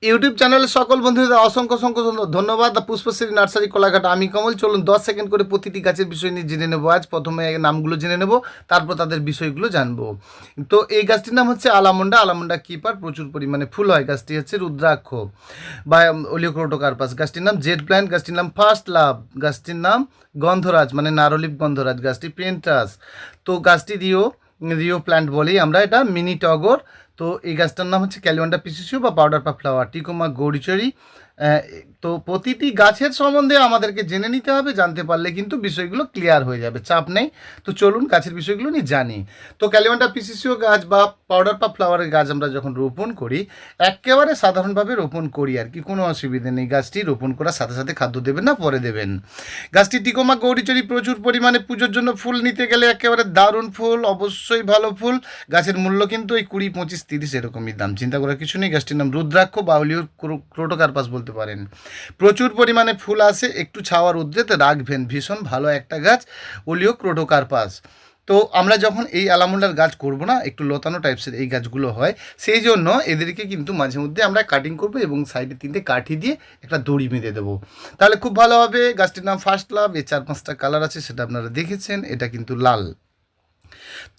YouTube চ্যানেলের সকল বন্ধুদের অসংখ্য অসংখ্য ধন্যবাদ। পুষ্পশ্রী নার্সারি কোলাঘাট, আমি কমল। চলুন 10 সেকেন্ড করে প্রতিটি গাছের বিষয় নিয়ে জেনে নেবো। আজ প্রথমে নামগুলো জেনে নেব, তারপর তাদের বিষয়গুলো জানবো। তো এই গাছটির নাম হচ্ছে আলামন্ডা। আলামন্ডা কিপার, প্রচুর পরিমাণে ফুল হয়। গাছটি হচ্ছে রুদ্রাক্ষ বা ওলিওক্রোটোকার্পাস। গাছটির নাম জেড প্ল্যান্ট। গাছটির নাম ফার্স্ট লাভ। গাছটির নাম গন্ধরাজ মানে নারলিপ গন্ধরাজ। গাছটি পেন্টাস। তো গাছটি রিও রিও প্ল্যান্ট বলি আমরা, এটা মিনি টগর। তো এই গাছটার নাম হচ্ছে ক্যালিওয়ান্ডা পিসিসিউ বা পাউডার পা ফ্লাওয়ার। টিকোমা গৌরিচরি। তো প্রতিটি গাছের সম্বন্ধে আমাদেরকে জেনে নিতে হবে, জানতে পারলে কিন্তু বিষয়গুলো ক্লিয়ার হয়ে যাবে, চাপ নেই। তো চলুন গাছের বিষয়গুলো নিয়ে জানি। তো ক্যালিওয়ান্ডা পিসিসিউ গাছ বা পাউডার পা ফ্লাওয়ারের গাছ আমরা যখন রোপণ করি, একেবারে সাধারণভাবে রোপণ করি আর কি, কোনো অসুবিধে নেই। গাছটি রোপণ করার সাথে সাথে খাদ্য দেবেন না, পরে দেবেন। গাছটি টিকোমা গৌরিচরি, প্রচুর পরিমাণে পুজোর জন্য ফুল নিতে গেলে একেবারে দারুণ ফুল, অবশ্যই ভালো ফুল। গাছের মূল্য কিন্তু ওই 20, 25, 30 এরকমই দাম, চিন্তা করার কিছু নেই। গাছটির নাম রুদ্রাক্ষ বা ওলিওক্রোটোকার্পাস বলতে পারেন। প্রচুর পরিমাণে ফুল আসে, একটু ছাওয়ার উদ্রেতে রাখবেন। ভীষণ ভালো একটা গাছ ওলিওক্রোটোকার্পাস। তো আমরা যখন এই আলামুন্ডার গাছ করব না, একটু লতানো টাইপসের এই গাছগুলো হয়, সেই জন্য এদেরকে কিন্তু মাঝে মধ্যে আমরা কাটিং করব এবং সাইডে 3টে কাঠি দিয়ে একটা দড়ি বেঁধে দেবো, তাহলে খুব ভালো হবে। গাছটির নাম ফার্স্ট লাভ। এর 4-5টা কালার আছে, সেটা আপনারা দেখেছেন। এটা কিন্তু লাল।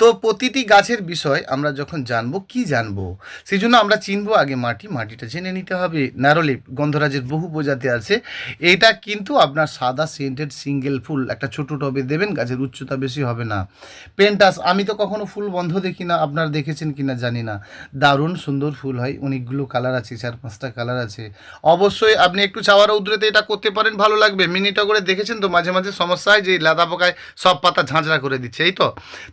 তো প্রতিটি গাছের বিষয় আমরা যখন জানবো, কি জানবো, সেই জন্য আমরা চিনবো আগে মাটিটা জেনে নিতে হবে। ন্যারোলিপ গন্ধরাজের বহু প্রজাতি আছে। এটা কিন্তু আপনার সাদা সেন্টেড সিঙ্গেল ফুল, একটা ছোটো টবে দেবেন, গাছের উচ্চতা বেশি হবে না। পেন্টাস, আমি তো কখনো ফুল বন্ধ দেখি না, আপনারা দেখেছেন কিনা জানি না। দারুণ সুন্দর ফুল হয়, অনেকগুলো কালার আছে, 4-5টা কালার আছে। অবশ্যই আপনি একটু চাওয়ার উদ্রেতে এটা করতে পারেন, ভালো লাগবে। মিনিটা করে দেখেছেন তো, মাঝে মাঝে সমস্যা হয় যে লাদা পোকায় সব পাতা ঝাঁঝরা করে দিচ্ছে, এই তো।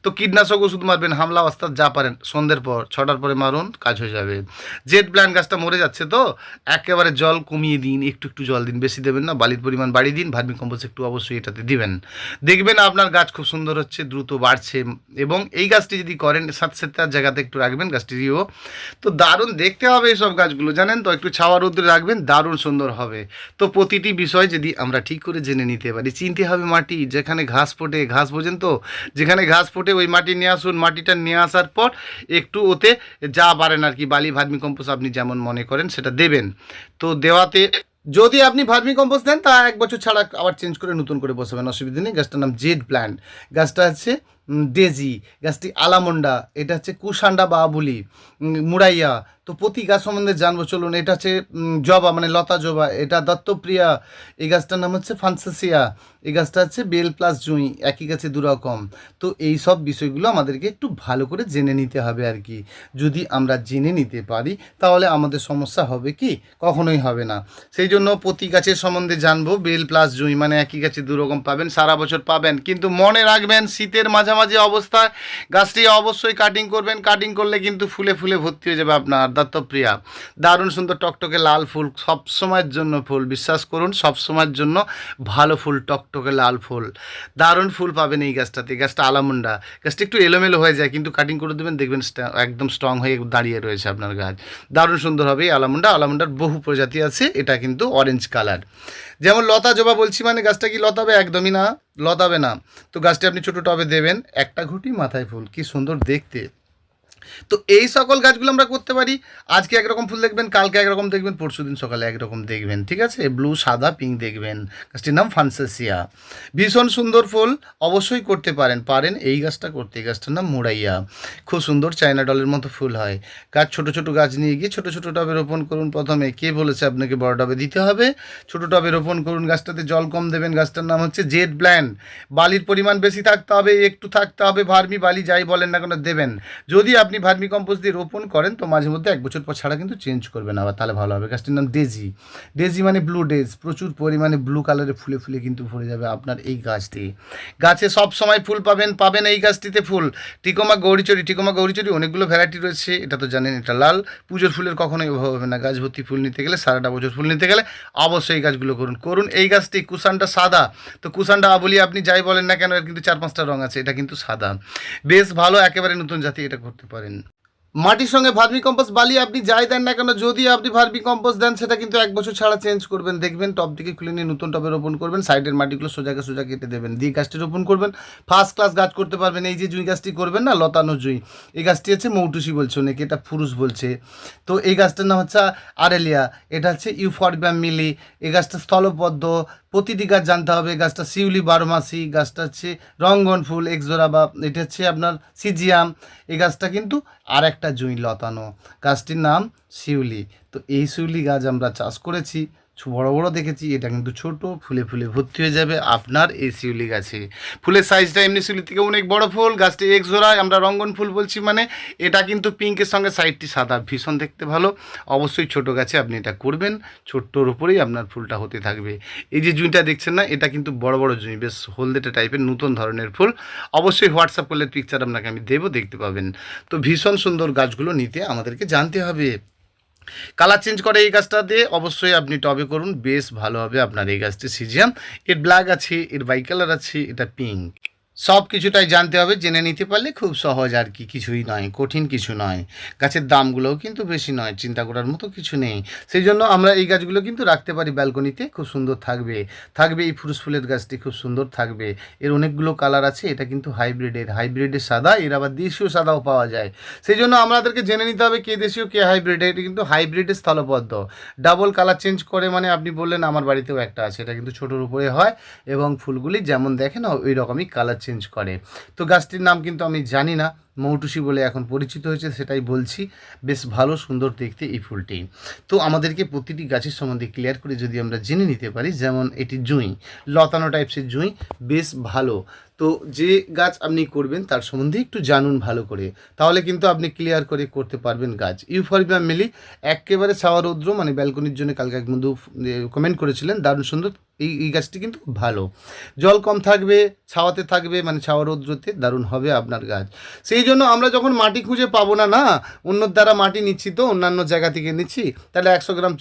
তো কীটনাশক ওষুধ মারবেন, হামলা অস্তাদ যা পারেন, সন্ধ্যের পর 6টার পরে মারুন, কাজ হয়ে যাবে। জেড প্ল্যান্ট গাছটা মরে যাচ্ছে, তো একেবারে জল কমিয়ে দিন, একটু একটু জল দিন, বেশি দেবেন না। বালির পরিমাণ বাড়িয়ে দিন, ভার্মি কম্পোস্ট একটু অবশ্যই এটাতে দিবেন। দেখবেন আপনার গাছ খুব সুন্দর হচ্ছে, দ্রুত বাড়ছে। এবং এই গাছটি যদি করেন, সাতটার জায়গাতে একটু রাখবেন গাছটিও, তো দারুণ দেখতে হবে এইসব গাছগুলো, জানেন তো। একটু ছাওয়া রোদ্রে রাখবেন, দারুণ সুন্দর হবে। তো প্রতিটি বিষয় যদি আমরা ঠিক করে জেনে নিতে পারি, চিনতে হবে মাটি, যেখানে ঘাস ফোটে, ঘাস বোঝেন তো, যেখানে ঘাস ফোটে ওই মাটি নিয়ে আসুন। মাটিটা নিয়ে আসার পর একটু ওতে যা পারেন আর কি, বালি, ভার্মি কম্পোস্ট আপনি যেমন মনে করেন সেটা দেবেন। তো দেওয়াতে যদি আপনি ভার্মি কম্পোস্ট দেন, তা 1 বছর ছাড়া আবার চেঞ্জ করে নতুন করে বসাবেন, অসুবিধা নেই। গাছটার নাম জেড প্ল্যান্ট। গাছটা হচ্ছে ডেজি। গাছটি আলামন্ডা। এটা হচ্ছে কুশান্ডা বা আবুলি, মুড়াইয়া। তো প্রতি গাছ সম্বন্ধে জানবো, চলুন। এটা হচ্ছে জবা মানে লতা জবা, এটা দত্তপ্রিয়া। এই গাছটার নাম হচ্ছে ফান্সাসিয়া। এই গাছটা হচ্ছে বেল প্লাস জুঁই, একই গাছে দুরকম। তো এই সব বিষয়গুলো আমাদেরকে একটু ভালো করে জেনে নিতে হবে আর কি। যদি আমরা জেনে নিতে পারি, তাহলে আমাদের সমস্যা হবে কি? কখনোই হবে না। সেই জন্য প্রতি গাছের সম্বন্ধে জানবো। বেল প্লাস জুঁই মানে একই গাছে দুরকম পাবেন, সারা বছর পাবেন। কিন্তু মনে রাখবেন, শীতের মাঝামাঝি অবস্থায় গাছটি অবশ্যই কাটিং করবেন। কাটিং করলে কিন্তু ফুলে ফুলে ভর্তি হয়ে যাবে আপনার। দত্তপ্রিয়া, দারুণ সুন্দর টকটকে লাল ফুল, সব সময়ের জন্য ফুল, বিশ্বাস করুন, সব সময়ের জন্য ভালো ফুল, টকটকে লাল ফুল, দারুণ ফুল পাবেন এই গাছটাতে। গাছটা আলামুন্ডা। গাছটা একটু এলোমেলো হয়ে যায়, কিন্তু কাটিং করে দেবেন, দেখবেন একদম স্ট্রং হয়ে দাঁড়িয়ে রয়েছে আপনার গাছ, দারুণ সুন্দর হবে এই আলামুন্ডা। আলামুন্ডার বহু প্রজাতি আছে, এটা কিন্তু অরেঞ্জ কালার। যেমন লতা জবা বলছি, মানে গাছটা কি লতাবে? একদমই না, লতাবে না। তো গাছটি আপনি ছোটো টবে দেবেন, একটা ঘুঁটি মাথায় ফুল, কি সুন্দর দেখতে। তো এই সকল গাছগুলো আমরা করতে পারি। আজকে একরকম ফুল দেখবেন, কালকে একরকম দেখবেন, পরশুদিন সকালে একরকম দেখবেন, ঠিক আছে? ব্লু, সাদা, পিঙ্ক দেখবেন। গাছটির নাম ফান্সাসিয়া, ভীষণ সুন্দর ফুল, অবশ্যই করতে পারেন এই গাছটা করতে। এই গাছটার নাম মুড়াইয়া, খুব সুন্দর চায়না ডলের মতো ফুল হয়। গাছ ছোটো ছোটো গাছ নিয়ে গিয়ে ছোটো ছোটো টবে রোপণ করুন। প্রথমে কে বলেছে আপনাকে বড় টবে দিতে হবে? ছোটো টবে রোপণ করুন। গাছটাতে জল কম দেবেন। গাছটার নাম হচ্ছে জেড প্ল্যান্ট। বালির পরিমাণ বেশি থাকতে হবে, একটু থাকতে হবে, ভার্মি বালি যাই বলেন না কেন দেবেন। যদি আপনি ভার্মি কম্পোস্ট দিয়ে রোপণ করেন, তো মাঝে মধ্যে 1 বছর পর ছাড়া কিন্তু চেঞ্জ করবেন আবার, তাহলে ভালো হবে। গাছটির নাম ডেজি। ডেজি মানে ব্লু ডেজ, প্রচুর পরিমাণে ব্লু কালারে ফুলে ফুলে কিন্তু ভরে যাবে আপনার এই গাছটি। গাছে সব সময় ফুল পাবেন এই গাছটিতে ফুল। টিকোমা গৌরিচরি অনেকগুলো ভ্যারাইটি রয়েছে, এটা তো জানেন। এটা লাল। পুজোর ফুলের কখনোই অভাব হবে না। গাছ ভর্তি ফুল নিতে গেলে, সারাটা বছর ফুল নিতে গেলে অবশ্যই এই গাছগুলো করুন। এই গাছটি কুশান্ডা সাদা। তো কুশান্ডা আবলি আপনি যাই বলেন না কেন, এর কিন্তু 4-5টা রঙ আছে, এটা কিন্তু সাদা, বেশ ভালো, একেবারে নতুন জাতি, এটা করতে পারেন। মাটির সঙ্গে ভার্মি কম্পোস্ট বালি আপনি যাই দেন না কেন, যদি আপনি ভার্মি কম্পোস্ট দেন সেটা কিন্তু 1 বছর ছাড়া চেঞ্জ করবেন। দেখবেন টব থেকে খুলে নিয়ে নতুন টবে রোপণ করবেন, সাইডের মাটিগুলো সোজা কেটে দেবেন, দিয়ে গাছটি রোপণ করবেন, ফার্স্ট ক্লাস গাছ করতে পারবেন। এই যে জুঁই গাছটি করবেন না, লতানো জুঁই, এই গাছটি হচ্ছে মৌটুসি বলছে অনেকে, এটা ফুরুস বলছে। তো এই গাছটার নাম হচ্ছে আরেলিয়া, এটা হচ্ছে ইউফরবিয়াম মিলি। এই গাছটা স্থলবদ্ধ, প্রতিটি গাছ জানতে হবে। গাছটা শিউলি বারোমাসি, গাছটা হচ্ছে রঙ্গন ফুল একজোড়া, বা এটা হচ্ছে আপনার সিজিয়াম। এই গাছটা কিন্তু আর একটা জুঁই লতানো, গাছটির নাম শিউলি। তো এই শিউলি গাছ আমরা চাষ করেছি, বড় বড় দেখেছি, এটা কিন্তু ছোট, ফুলে ফুলে ভর্তি হয়ে যাবে আপনার এই শিউলি গাছে। ফুলের সাইজটা এমনি শিউলি থেকে অনেক বড় ফুল, গাছটি এক জোড়ায়, আমরা রঙ্গন ফুল বলছি মানে এটা কিন্তু পিঙ্কের সঙ্গে সাইডটি সাদা, ভীষণ দেখতে ভালো। অবশ্যই ছোট গাছে আপনি এটা করবেন, ছোট্টর উপরেই আপনার ফুলটা হতে থাকবে। এই যে জুঁইটা দেখছেন না, এটা কিন্তু বড় বড় জুঁই, বেশ হলদেটে টাইপের নতুন ধরনের ফুল। অবশ্যই হোয়াটসঅ্যাপ করলে পিকচার আপনাকে আমি দেবো, দেখতে পাবেন। তো ভীষণ সুন্দর গাছগুলো নিতে আমাদেরকে জানতে হবে। কালার চেঞ্জ করে এই গাছটা দিয়ে, অবশ্যই আপনি টবে করুন, বেশ ভালো হবে আপনার এই গাছটি সিজিয়াম। এর ব্ল্যাক আছে, এর বাই কালার আছে, এটা পিঙ্ক। সব কিছুটাই জানতে হবে, জেনে নিতে পারলে খুব সহজ আর কি, কিছুই নয়, কঠিন কিছু নয়। গাছের দামগুলোও কিন্তু বেশি নয়, চিন্তা করার মতো কিছু নেই। সেই জন্য আমরা এই গাছগুলো কিন্তু রাখতে পারি ব্যালকনিতে, খুব সুন্দর থাকবে এই ফুরুস ফুলের গাছটি খুব সুন্দর থাকবে। এর অনেকগুলো কালার আছে, এটা কিন্তু হাইব্রিডের সাদা, এর আবার দেশীয় সাদাও পাওয়া যায়। সেই জন্য আমাদেরকে জেনে নিতে হবে কে দেশীয় কে হাইব্রিড। এটা কিন্তু হাইব্রিডের স্থলবদ্ধ, ডাবল কালার চেঞ্জ করে, মানে আপনি বললেন আমার বাড়িতেও একটা আছে, এটা কিন্তু ছোটোর উপরে হয় এবং ফুলগুলি যেমন দেখেন ওই রকমই কালার চেঞ্জ করে। তো গাছটির নাম কিন্তু আমি জানি না, মৌটুসি বলে এখন পরিচিত হয়েছে, সেটাই বলছি। বেশ ভালো সুন্দর দেখতে এই ফুলটি। তো আমাদেরকে প্রতিটি গাছের সম্বন্ধে ক্লিয়ার করে যদি আমরা জেনে নিতে পারি, যেমন এটি জুঁই, লতানো টাইপসের জুঁই, বেশ ভালো। তো যে গাছ আপনি করবেন তার সম্বন্ধে একটু জানুন ভালো করে, তাহলে কিন্তু আপনি ক্লিয়ার করে করতে পারবেন গাছ। ইউফরবিয়াম মিলি একেবারে ছাওয়া রৌদ্র, মানে ব্যালকনির জন্য কালকে এক বন্ধু কমেন্ট করেছিলেন, দারুণ সুন্দর। এই গাছটি কিন্তু ভালো, জল কম থাকবে, ছাওয়াতে থাকবে, মানে ছাওয়া রৌদ্রতে দারুণ হবে আপনার গাছ। সেই জন্য আমরা যখন মাটি খুঁজে পাবো না, অন্যর দ্বারা মাটি নিচ্ছি, তো অন্যান্য জায়গা থেকে নিচ্ছি, তাহলে 100 গ্রাম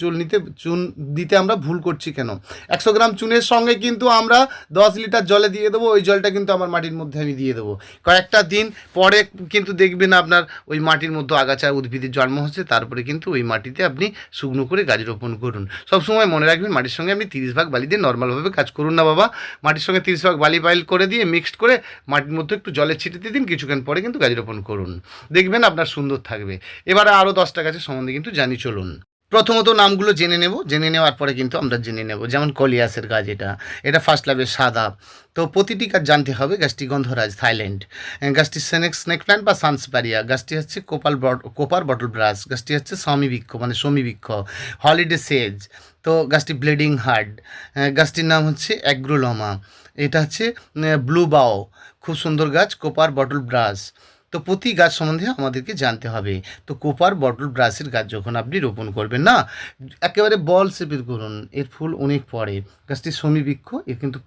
চুন দিতে আমরা ভুল করছি কেন? 100 গ্রাম চুনের সঙ্গে কিন্তু আমরা 10 লিটার জলে দিয়ে দেবো, ওই জলটা কিন্তু আমার মাটির মধ্যে আমি দিয়ে দেবো। কয়েকটা দিন পরে কিন্তু দেখবেন আপনার ওই মাটির মধ্যে আগাছা উদ্ভিদের জন্ম হচ্ছে, তারপরে কিন্তু ওই মাটিতে আপনি শুকনো করে গাছ রোপণ করুন। সবসময় মনে রাখবেন, মাটির সঙ্গে আপনি 30 ভাগ বালি দিয়ে নর্মালভাবে কাজ করুন না বাবা, মাটির সঙ্গে 30 ভাগ বালি পাইল করে দিয়ে মিক্সড করে মাটির মধ্যে একটু জলে ছিটিয়ে দিন, কিছুক্ষণ পরে কিন্তু গাছ রোপণ করুন, দেখবেন আপনার সুন্দর থাকবে। এবারে আরও 10টা গাছের সম্বন্ধে কিন্তু জানি, চলুন। প্রথমত নামগুলো জেনে নেওয়ার পরে কিন্তু আমরা জেনে নেব, যেমন কলিয়াসের গাছ, এটা ফার্স্ট লাভে সাদা। তো প্রতিটি গাছ জানতে হবে। গাছটি গন্ধরাজ, থাইল্যান্ড। গাছটি স্নেক প্ল্যান্ট বা সানসপ্যারিয়া। গাছটি হচ্ছে কোপার বটল ব্রাশ। গাছটি হচ্ছে সমীবৃক্ষ, মানে সমীবৃক্ষ। হলিডে সেজ। তো গাছটি ব্লিডিং হার্ট। গাছটির নাম হচ্ছে অ্যাগ্রোলমা। এটা হচ্ছে ব্লু বাও, খুব সুন্দর গাছ, কোপার বটল ব্রাশ। তো প্রতি গাছ সম্বন্ধে আমাদেরকে জানতে হবে। তো কোপার বটল ব্রাশের গাছ যখন আপনি রোপণ করবেন না, একেবারে বল শেপের করুন, এর ফুল অনেক পড়ে। গাছটি সমীবৃক্ষ, এর কিন্তু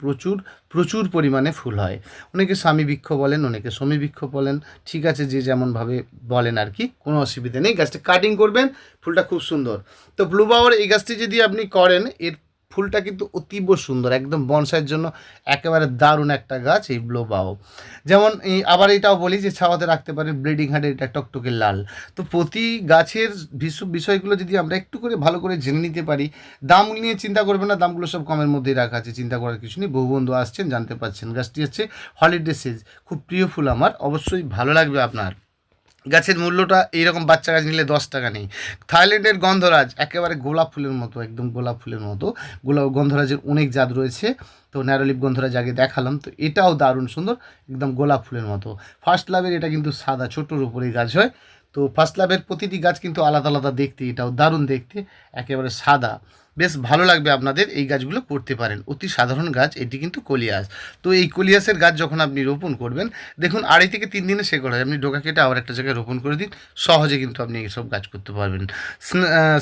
প্রচুর পরিমাণে ফুল হয়। অনেকে স্বামীবৃক্ষ বলেন, অনেকে সমীবৃক্ষ বলেন, ঠিক আছে, যে যেমনভাবে বলেন আর কি, কোনো অসুবিধা নেই। গাছটা কাটিং করবেন, ফুলটা খুব সুন্দর। তো ব্লু বাওয়ার এই গাছটি যদি আপনি করেন, এর ফুলটা কিন্তু অতীব সুন্দর, একদম বনসাইয়ের জন্য একেবারে দারুণ একটা গাছ এই ব্লু বাও। যেমন আবার এটাও বলি যে ছাওয়াতে রাখতে পারেন, ব্লিডিং হার্টের এটা টকটকে লাল। তো প্রতি গাছের বিষয়গুলো যদি আমরা একটু করে ভালো করে জেনে নিতে পারি, দাম নিয়ে চিন্তা করবেন না, দামগুলো সব কমের মধ্যেই রাখা আছে, চিন্তা করার কিছু নেই। বহু বন্ধু আসছেন, জানতে পারছেন। গাছটি হচ্ছে হলিডে সেজ, খুব প্রিয় ফুল আমার, অবশ্যই ভালো লাগবে আপনার। গাছের মূল্যটা এইরকম বাচ্চা গাছ নিলে 10 টাকা নেই। থাইল্যান্ডের গন্ধরাজ, একেবারে গোলাপ ফুলের মতো, একদম গোলাপ ফুলের মতো। গন্ধরাজের অনেক জাত রয়েছে, তো ন্যারোলিপ গন্ধরাজ আগে দেখালাম, তো এটাও দারুণ সুন্দর, একদম গোলাপ ফুলের মতো। ফার্স্ট লাভের এটা কিন্তু সাদা, ছোটোর উপরেই গাছ হয়। তো ফার্স্ট লাভের প্রতিটি গাছ কিন্তু আলাদা আলাদা দেখতে, এটাও দারুণ দেখতে, একেবারে সাদা, বেশ ভালো লাগবে আপনাদের। এই গাছগুলো করতে পারেন, অতি সাধারণ গাছ, এটি কিন্তু কলিয়াস। তো এই কলিয়াসের গাছ যখন আপনি রোপণ করবেন, দেখুন 2.5 থেকে 3 দিনে শেকড় হয়, আপনি ডোকা কেটে আবার একটা জায়গায় রোপণ করে দিন, সহজে কিন্তু আপনি এইসব গাছ করতে পারবেন।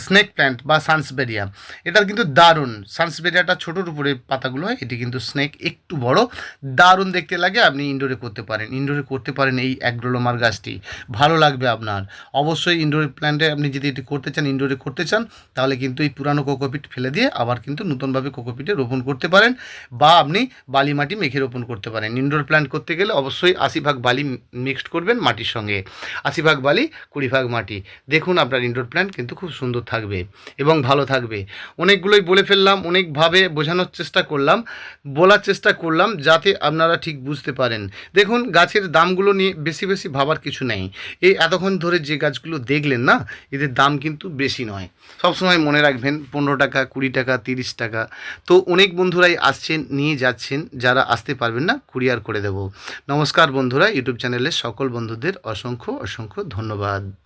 স্নেক প্ল্যান্ট বা সানসবেরিয়া, এটার কিন্তু দারুণ, সানসবেরিয়াটা ছোটোর উপরে পাতাগুলো হয়, এটি কিন্তু স্নেক একটু বড়, দারুণ দেখতে লাগে। আপনি ইনডোরে করতে পারেন এই অ্যাগ্রোলোমার গাছটি, ভালো লাগবে আপনার। অবশ্যই ইনডোর প্ল্যান্টে আপনি যদি এটি করতে চান, ইনডোরে করতে চান, তাহলে কিন্তু এই পুরানো কোকোপিট ফেলে দিয়ে আবার কিন্তু নতুনভাবে কোকোপিটে রোপণ করতে পারেন, বা আপনি বালি মাটি মেখে রোপণ করতে পারেন। ইনডোর প্ল্যান্ট করতে গেলে অবশ্যই 80 ভাগ বালি মিক্সড করবেন মাটির সঙ্গে, 80 ভাগ বালি 20 ভাগ মাটি। দেখুন আপনার ইনডোর প্ল্যান্ট কিন্তু খুব সুন্দর থাকবে এবং ভালো থাকবে। অনেকগুলোই বলে ফেললাম, অনেকভাবে বোঝানোর চেষ্টা করলাম, বলার চেষ্টা করলাম যাতে আপনারা ঠিক বুঝতে পারেন। দেখুন গাছের দামগুলো নিয়ে বেশি বেশি ভাবার কিছু নেই। এই এতক্ষণ ধরে যে গাছগুলো দেখলেন না, এদের দাম কিন্তু বেশি নয়। সবসময় মনে রাখবেন 15 টাকা, 20 টাকা, 30 টাকা। তো অনেক বন্ধুরাই আসছেন, নিয়ে যাচ্ছেন, যারা আসতে পারবেন না কুরিয়ার করে দেব। নমস্কার বন্ধুরা, ইউটিউব চ্যানেলের সকল বন্ধুদের অসংখ্য অসংখ্য ধন্যবাদ।